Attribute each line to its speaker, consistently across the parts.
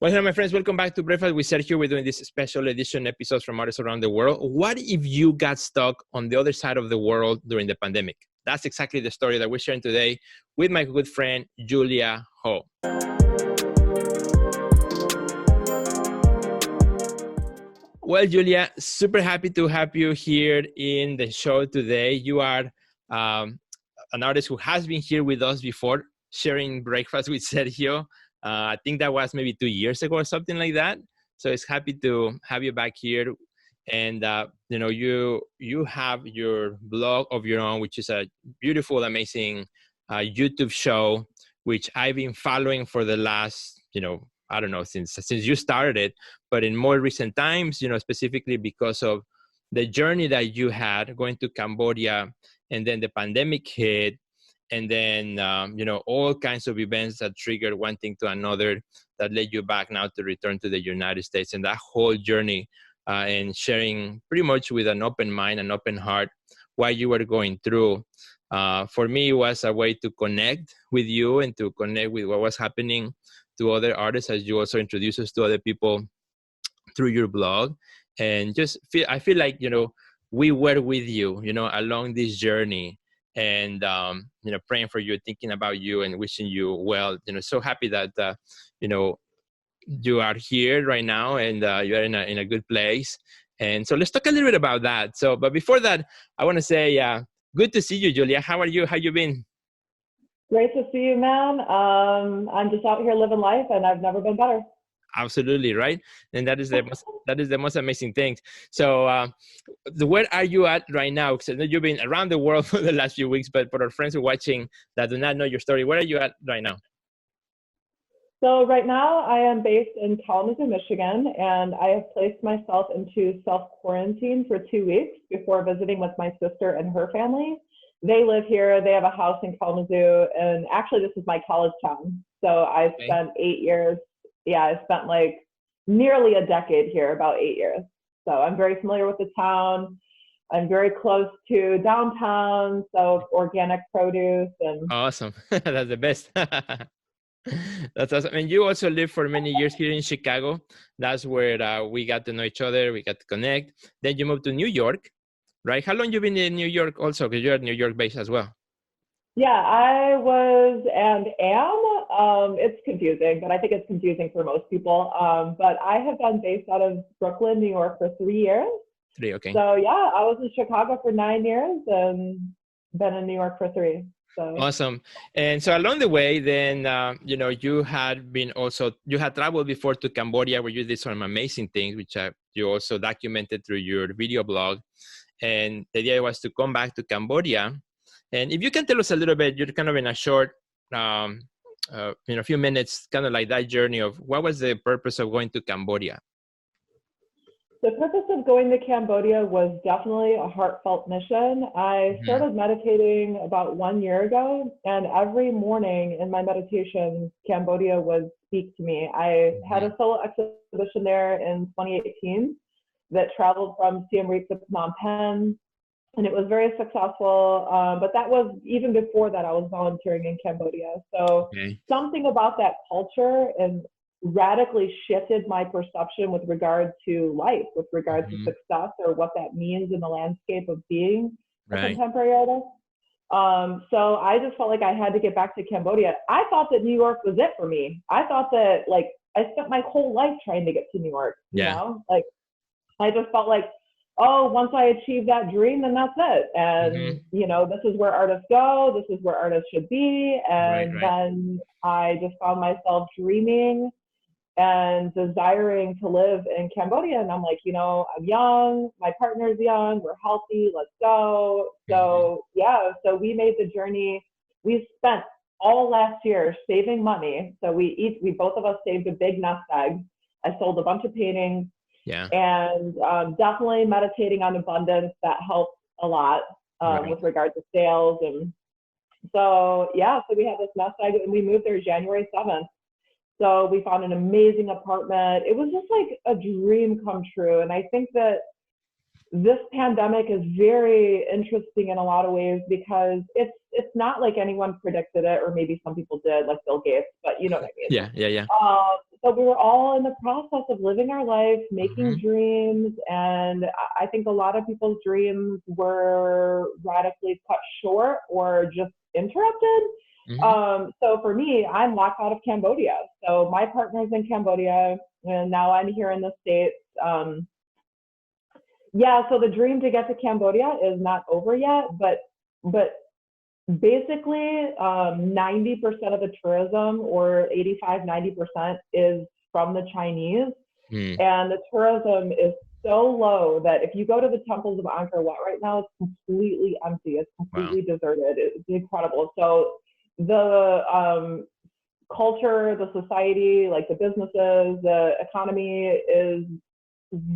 Speaker 1: Well, hello, my friends. Welcome back to Breakfast with Sergio. We're doing this special edition episodes from artists around the world. What if you got stuck on the other side of the world during the pandemic? That's exactly the story that we're sharing today with my good friend, Julia Haw. Well, Julia, super happy to have you here in the show today. You are an artist who has been here with us before, sharing Breakfast with Sergio. I think that was maybe 2 years ago or something like that. So it's happy to have you back here. And, you have your blog of your own, which is a beautiful, amazing YouTube show, which I've been following for the last, I don't know, since you started it, but in more recent times, specifically because of the journey that you had going to Cambodia, and then the pandemic hit, and then, all kinds of events that triggered one thing to another that led you back now to return to the United States, and that whole journey and sharing pretty much with an open mind, an open heart, what you were going through. For me, it was a way to connect with you and to connect with what was happening to other artists, as you also introduce us to other people through your blog. And I feel like, we were with you, along this journey, and praying for you, thinking about you, and wishing you well. So happy that you are here right now, and you are in a good place. And so let's talk a little bit about that. But before that, I want to say good to see you, Julia. How are you? How you been?
Speaker 2: Great to see you, man. I'm just out here living life, and I've never been better.
Speaker 1: Absolutely, right? And that is the most amazing thing. So where are you at right now? Because I know you've been around the world for the last few weeks, but for our friends who are watching that do not know your story, where are you at right now?
Speaker 2: So right now I am based in Kalamazoo, Michigan, and I have placed myself into self-quarantine for 2 weeks before visiting with my sister and her family. They live here. They have a house in Kalamazoo, and actually this is my college town. So I spent 8 years. Yeah, I spent like nearly a decade here, about 8 years. So I'm very familiar with the town. I'm very close to downtown, so organic produce and
Speaker 1: awesome. That's the best. That's awesome. And you also lived for many years here in Chicago. That's where we got to know each other. We got to connect. Then you moved to New York, right? How long you been in New York also? Because you're New York based as well.
Speaker 2: Yeah, I was and am. It's confusing, but I think it's confusing for most people. But I have been based out of Brooklyn, New York for 3 years.
Speaker 1: Okay.
Speaker 2: So yeah, I was in Chicago for 9 years and been in New York for 3. So
Speaker 1: awesome. And so along the way, then, you had traveled before to Cambodia, where you did some amazing things, which you also documented through your video blog. And the idea was to come back to Cambodia. And if you can tell us a little bit, you're kind of in a short, a few minutes, kind of like that journey of what was the purpose of going to Cambodia?
Speaker 2: The purpose of going to Cambodia was definitely a heartfelt mission. I started meditating about 1 year ago, and every morning in my meditation, Cambodia would speak to me. I had a solo exhibition there in 2018 that traveled from Siem Reap to Phnom Penh, and it was very successful. But that was even before that I was volunteering in Cambodia. So something about that culture and radically shifted my perception with regard to life, with regard to success, or what that means in the landscape of being a contemporary artist. So I just felt like I had to get back to Cambodia. I thought that New York was it for me. I thought that, like, I spent my whole life trying to get to New York, you know? Like, I just felt like, oh, once I achieve that dream, then that's it. And, this is where artists go. This is where artists should be. And then I just found myself dreaming and desiring to live in Cambodia. And I'm like, I'm young, my partner's young, we're healthy, let's go. So so we made the journey. We spent all last year saving money. So we both of us saved a big nest egg. I sold a bunch of paintings. And definitely meditating on abundance, that helps a lot with regard to sales. And so we had this nest egg, and we moved there January 7th. So we found an amazing apartment. It was just like a dream come true. And I think that this pandemic is very interesting in a lot of ways because it's not like anyone predicted it, or maybe some people did, like Bill Gates, but you know what I mean.
Speaker 1: Yeah.
Speaker 2: So we were all in the process of living our life, making dreams, and I think a lot of people's dreams were radically cut short or just interrupted. So for me, I'm locked out of Cambodia. So my partner's in Cambodia, and now I'm here in the States. Yeah, so the dream to get to Cambodia is not over yet, but basically 90% of the tourism, or 85-90%, is from the Chinese. And the tourism is so low that if you go to the temples of Angkor Wat right now, it's completely empty. It's completely deserted. It's incredible. So the culture, the society, like the businesses, the economy is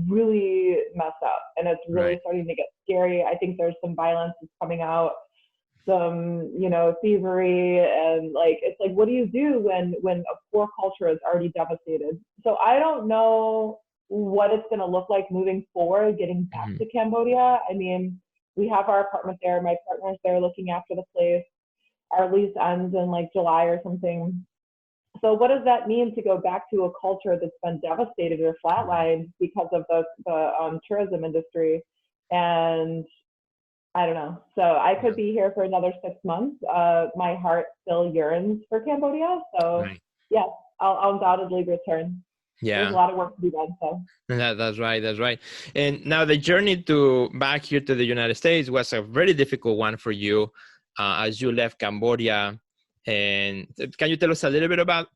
Speaker 2: really messed up, and it's really starting to get scary. I think there's some violence that's coming out, some, you know, thievery, and like, it's like, what do you do when a poor culture is already devastated? So I don't know what it's going to look like moving forward, getting back to Cambodia. I mean, we have our apartment there. My partner's there looking after the place. Our lease ends in like July or something. So what does that mean to go back to a culture that's been devastated or flatlined because of the tourism industry? And I don't know. So I could be here for another 6 months. My heart still yearns for Cambodia. So yeah, I'll undoubtedly return. There's a lot of work to be done. So
Speaker 1: that's right. And now the journey to back here to the United States was a very difficult one for you, as you left Cambodia. And can you tell us a little bit about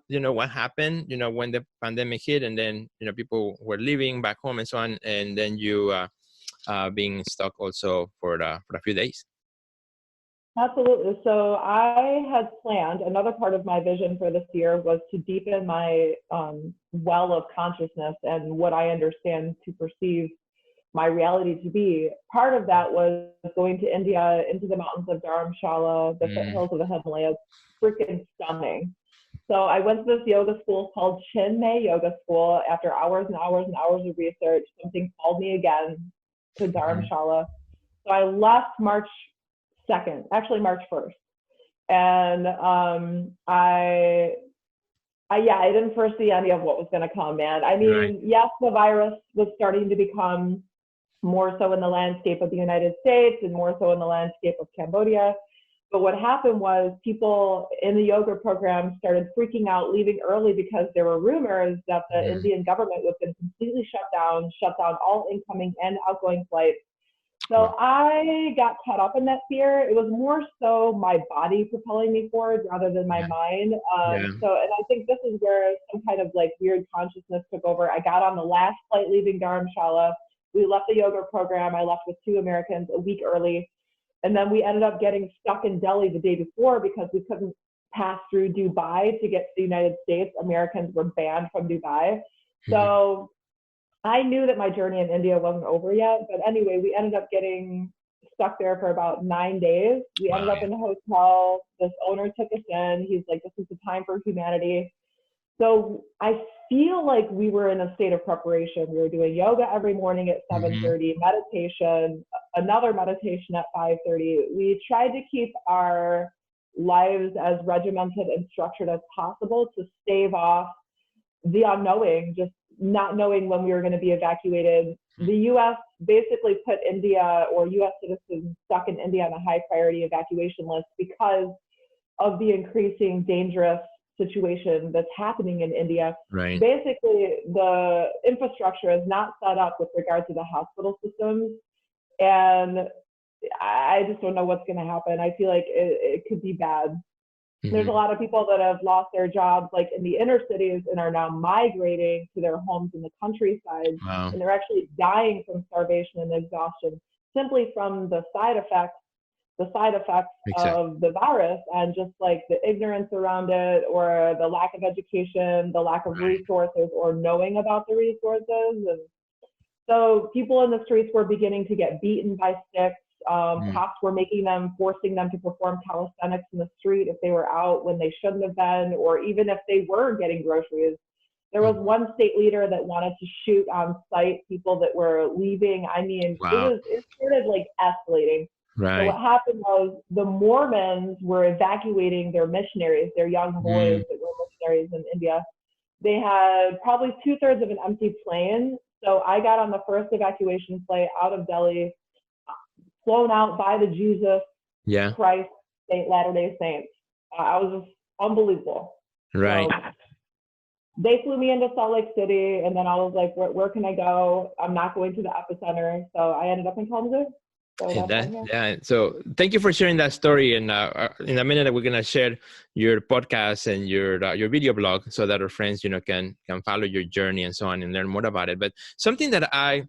Speaker 1: you know, what happened, you know, when the pandemic hit, and then, you know, people were leaving back home and so on, and then you being stuck also for a few days?
Speaker 2: Absolutely. So I had planned, another part of my vision for this year was to deepen my well of consciousness and what I understand to perceive my reality to be. Part of that was going to India, into the mountains of Dharamshala, the foothills of the Himalayas. Freaking stunning. So I went to this yoga school called Chin May Yoga School. After hours and hours and hours of research, something called me again to Dharamshala. So I left March 2nd, actually March 1st. And I didn't foresee any of what was going to come, man. I mean, yes, the virus was starting to become more so in the landscape of the United States and more so in the landscape of Cambodia. But what happened was people in the yoga program started freaking out, leaving early, because there were rumors that the Indian government was going to completely shut down all incoming and outgoing flights. So I got caught up in that fear. It was more so my body propelling me forward rather than my mind. And I think this is where some kind of like weird consciousness took over. I got on the last flight leaving Dharamshala. We left the yoga program. I left with 2 Americans a week early. And then we ended up getting stuck in Delhi the day before because we couldn't pass through Dubai to get to the United States. Americans were banned from Dubai. So I knew that my journey in India wasn't over yet. But anyway, we ended up getting stuck there for about 9 days. We ended up in a hotel. This owner took us in. He's like, this is the time for humanity. So I feel like we were in a state of preparation. We were doing yoga every morning at 7:30, meditation, another meditation at 5:30. We tried to keep our lives as regimented and structured as possible to stave off the unknowing, just not knowing when we were going to be evacuated. The U.S. basically put India, or U.S. citizens stuck in India, on a high priority evacuation list because of the increasing dangerous situation that's happening in India. Basically, the infrastructure is not set up with regard to the hospital systems, and I just don't know what's going to happen. I feel like it could be bad. There's a lot of people that have lost their jobs, like in the inner cities, and are now migrating to their homes in the countryside, and they're actually dying from starvation and exhaustion simply from the side effects of the virus, and just like the ignorance around it, or the lack of education, the lack of resources, or knowing about the resources. And so people in the streets were beginning to get beaten by sticks. Cops were forcing them to perform calisthenics in the street if they were out when they shouldn't have been, or even if they were getting groceries. There was one state leader that wanted to shoot on site people that were leaving. I mean,
Speaker 1: Wow.
Speaker 2: it started like escalating. So
Speaker 1: Right.
Speaker 2: what happened was the Mormons were evacuating their missionaries, their young boys that were missionaries in India. They had probably 2/3 of an empty plane. So I got on the first evacuation flight out of Delhi, flown out by the Jesus
Speaker 1: Yeah.
Speaker 2: Christ Latter-day Saints. I was just unbelievable.
Speaker 1: Right.
Speaker 2: So they flew me into Salt Lake City, and then I was like, where can I go? I'm not going to the epicenter. So I ended up in Kalamazoo. So that's
Speaker 1: Yeah. So thank you for sharing that story. And in a minute, we're gonna share your podcast and your video blog so that our friends, can follow your journey and so on and learn more about it. But something that I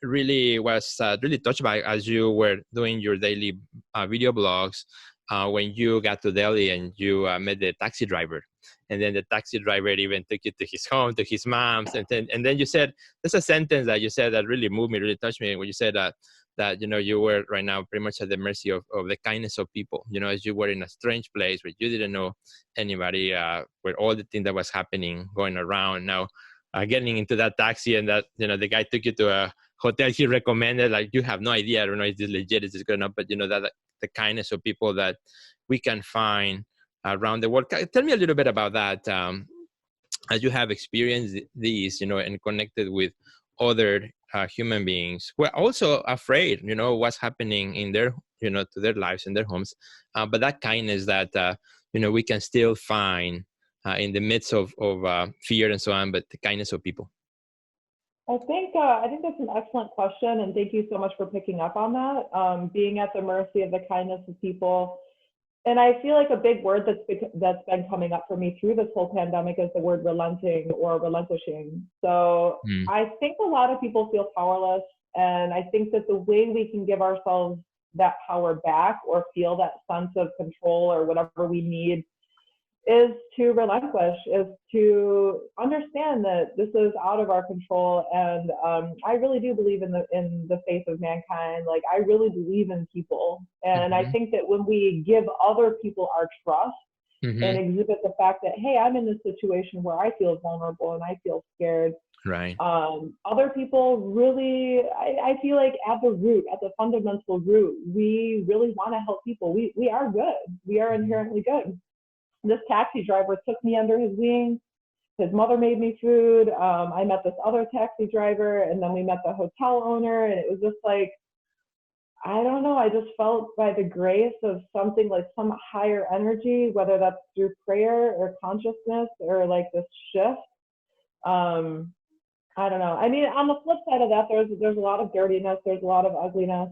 Speaker 1: really was really touched by as you were doing your daily video blogs when you got to Delhi and you met the taxi driver. And then the taxi driver even took you to his home, to his mom's. And then you said, there's a sentence that you said that really moved me, really touched me, when you said that you were right now pretty much at the mercy of the kindness of people, as you were in a strange place where you didn't know anybody, where all the things that was happening going around. Now getting into that taxi and that the guy took you to a hotel he recommended, like you have no idea, I don't know if this legit, is this good enough, but that the kindness of people that we can find around the world. Tell me a little bit about that, as you have experienced these, and connected with other human beings who are also afraid, what's happening in their, to their lives and their homes. But that kindness that, we can still find in the midst of fear and so on, but the kindness of people.
Speaker 2: I think that's an excellent question, and thank you so much for picking up on that. Being at the mercy of the kindness of people. And I feel like a big word that's been coming up for me through this whole pandemic is the word relenting or relinquishing. So I think a lot of people feel powerless, and I think that the way we can give ourselves that power back or feel that sense of control or whatever we need is to relinquish, is to understand that this is out of our control. And I really do believe in the faith of mankind. Like, I really believe in people. And I think that when we give other people our trust and exhibit the fact that, hey, I'm in this situation where I feel vulnerable and I feel scared.
Speaker 1: Right.
Speaker 2: Other people really, I feel like at the fundamental root, we really want to help people. We are good. We are inherently good. This taxi driver took me under his wing. His mother made me food. I met this other taxi driver, and then we met the hotel owner, and it was just like, I don't know, I just felt by the grace of something, like some higher energy, whether that's through prayer or consciousness or like this shift. I don't know. I mean, on the flip side of that, there's a lot of dirtiness, there's a lot of ugliness.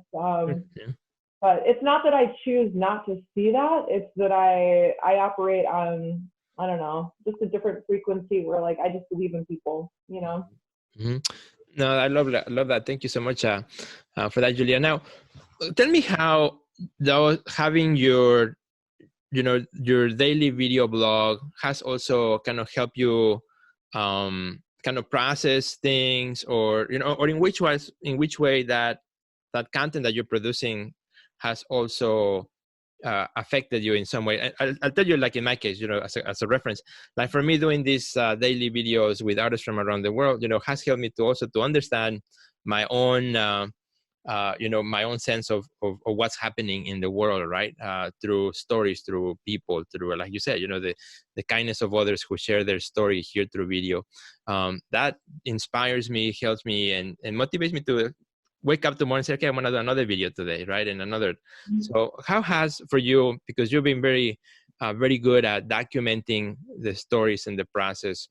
Speaker 2: But it's not that I choose not to see that. It's that I operate on, I don't know, just a different frequency where, like, I just believe in people, No,
Speaker 1: I love that. I love that. Thank you so much for that, Julia. Now, tell me how having your daily video blog has also kind of helped you kind of process things, or or in which way that content that you're producing has also affected you in some way. I'll tell you, like in my case, as a reference, like for me, doing these daily videos with artists from around the world, has helped me to understand my own, my own sense of what's happening in the world, right? Through stories, through people, through, like you said, the kindness of others who share their story here through video. That inspires me, helps me, and motivates me to wake up tomorrow and say, okay, I'm going to do another video today, right? And another. So how has, for you, because you've been very, very good at documenting the stories and the process,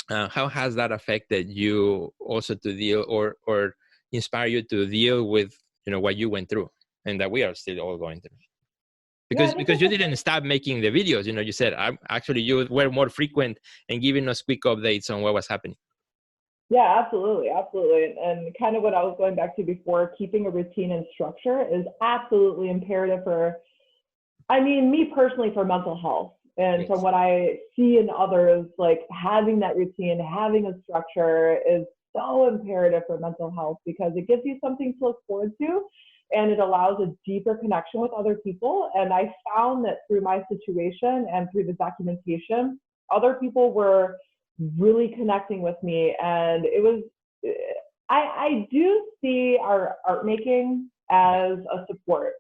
Speaker 1: how has that affected you also to deal or inspire you to deal with, what you went through and that we are still all going through? Because you didn't stop making the videos, you said, you were more frequent and giving us quick updates on what was happening.
Speaker 2: Yeah, absolutely. Absolutely. And kind of what I was going back to before, keeping a routine and structure is absolutely imperative me personally, for mental health. And from what I see in others, like having that routine, having a structure is so imperative for mental health, because it gives you something to look forward to, and it allows a deeper connection with other people. And I found that through my situation and through the documentation, other people were really connecting with me. And it was, I do see our art making as a support.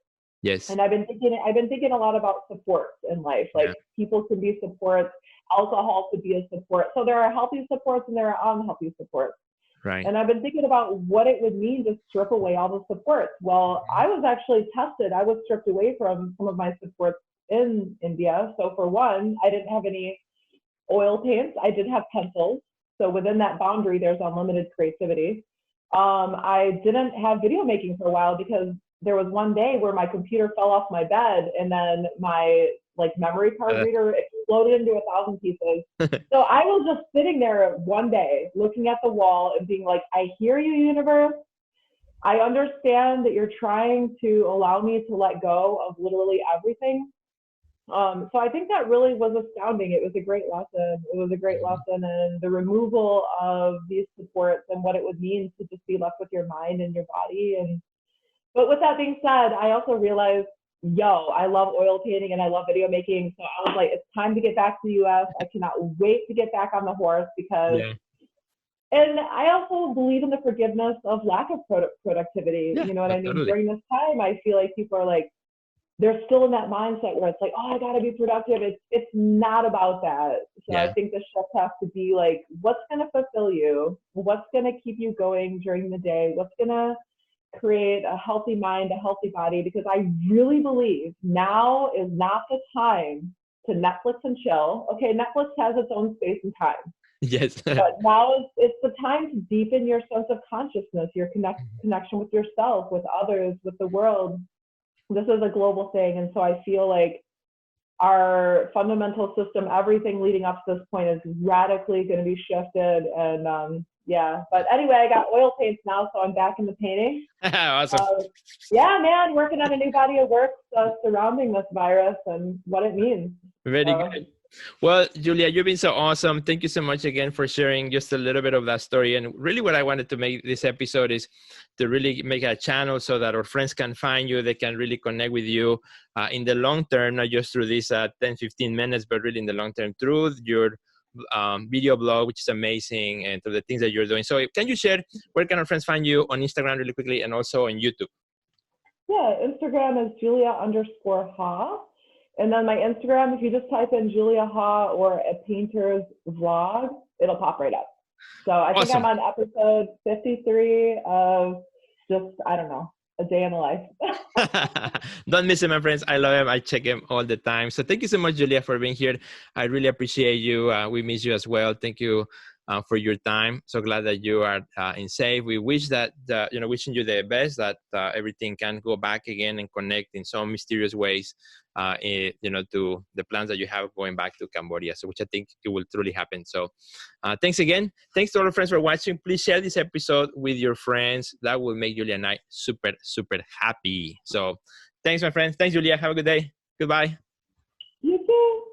Speaker 1: Yes.
Speaker 2: And I've been thinking a lot about supports in life. Like people can be supports, alcohol could be a support. So there are healthy supports and there are unhealthy supports.
Speaker 1: Right.
Speaker 2: And I've been thinking about what it would mean to strip away all the supports. Well, I was actually tested. I was stripped away from some of my supports in India. So for one, I didn't have any oil paints. I did have pencils. So within that boundary, there's unlimited creativity. I didn't have video making for a while because there was one day where my computer fell off my bed and then my memory card reader exploded into 1,000 pieces. So I was just sitting there one day looking at the wall and being like, I hear you, universe. I understand that you're trying to allow me to let go of literally everything. So I think that really was astounding. It was a great lesson. It was a great lesson in the removal of these supports and what it would mean to just be left with your mind and your body. But with that being said, I also realized, I love oil painting and I love video making. So I was like, it's time to get back to the US. I cannot wait to get back on the horse because, and I also believe in the forgiveness of lack of productivity. You know what I mean? Totally. During this time, I feel like people are like, they're still in that mindset where it's like, oh, I got to be productive. It's not about that. So I think the shift has to be like, what's going to fulfill you? What's going to keep you going during the day? What's going to create a healthy mind, a healthy body? Because I really believe now is not the time to Netflix and chill. Okay, Netflix has its own space and time.
Speaker 1: Yes.
Speaker 2: But now it's the time to deepen your sense of consciousness, your connection with yourself, with others, with the world. This is a global thing. And so I feel like our fundamental system, everything leading up to this point is radically going to be shifted. And but anyway, I got oil paints now, so I'm back in the painting.
Speaker 1: Awesome.
Speaker 2: Man, working on a new body of work surrounding this virus and what it means.
Speaker 1: Very good. Well, Julia, you've been so awesome. Thank you so much again for sharing just a little bit of that story. And really what I wanted to make this episode is to really make a channel so that our friends can find you. They can really connect with you in the long term, not just through these 10, 15 minutes, but really in the long term through your video blog, which is amazing, and through the things that you're doing. So can you share where can our friends find you on Instagram really quickly and also on YouTube?
Speaker 2: Yeah, Instagram is Julia_Haw. And then my Instagram, if you just type in Julia Haw or a painter's vlog, it'll pop right up. So I think I'm on episode 53 of just, I don't know, a day in the life.
Speaker 1: Don't miss it, my friends. I love him. I check him all the time. So thank you so much, Julia, for being here. I really appreciate you. We miss you as well. Thank you for your time. So glad that you are in safe. We wish that, wishing you the best, that everything can go back again and connect in some mysterious ways, to the plans that you have going back to Cambodia. So which I think it will truly happen. So thanks again. Thanks to all our friends for watching. Please share this episode with your friends. That will make Julia and I super, super happy. So thanks, my friends. Thanks, Julia. Have a good day. Goodbye.
Speaker 2: You too.